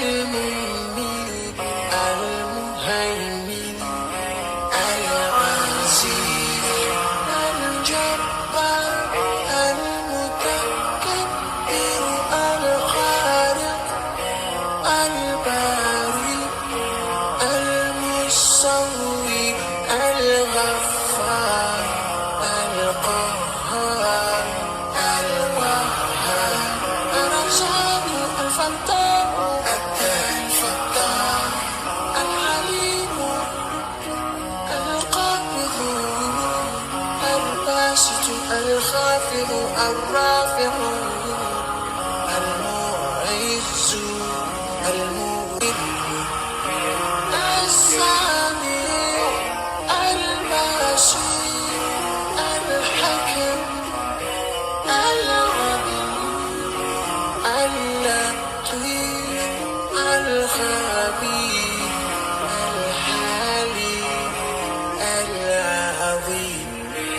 المميت المهيمن العزيز الجبار المتكبر الخالق البارئ المصور الغفار القهار الوهاب الرزاق الفتاح الفتاح العليم القابض الباسط الخافض الرافع المعز المذل السامع البصير الحكم العليم اللطيف الخبير الحليم العظيم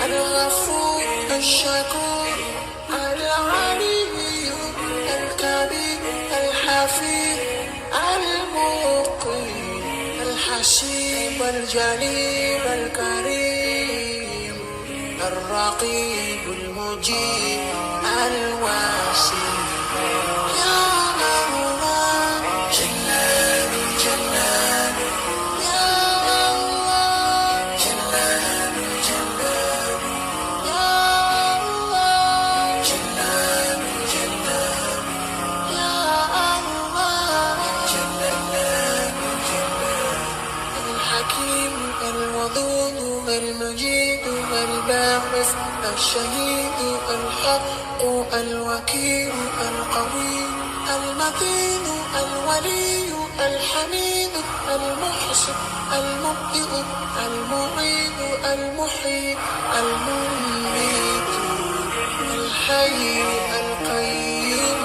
الغفور الشكور العلي الكبير الحفيظ المقيم الحسيب الجليل الكريم الرقيب المجيب الواسع يا الله جلال جلال يا الله جلال جلال يا الله جلال جلال يا الله جلال جلال الحكيم الودود المجيد الباعث الشهيد الحق الوكيل القوي المتين الولي الحميد المحسن المبدئ المعيد المحيي المميت الحي القيوم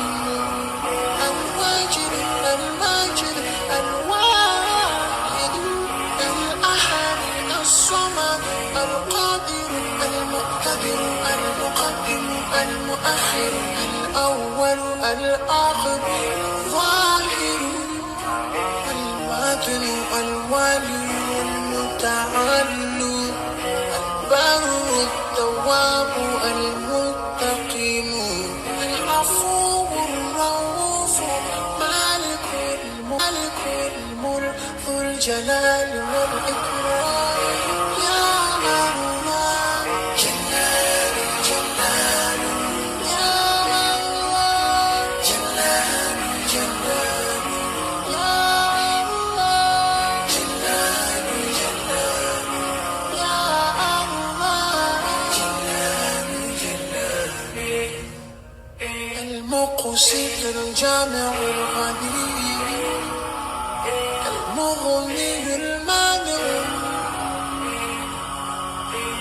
الواجد الماجد الواحد الأحد الصمد القادر المقتدر المقدم المؤخر الأول الآخر الظاهر الباطن الوالي المتعالي البر التواب المنتقم العفو الرؤوف مالك الملك ذو الجلال والإكرام يا الله جلال جلال يا الله جلال جلال يا الله جلال جلال يا الله جلال جلال المقسط الجامع الغني المغني المانع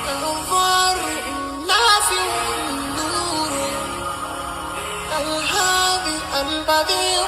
الضار النافع النور الهادي البديع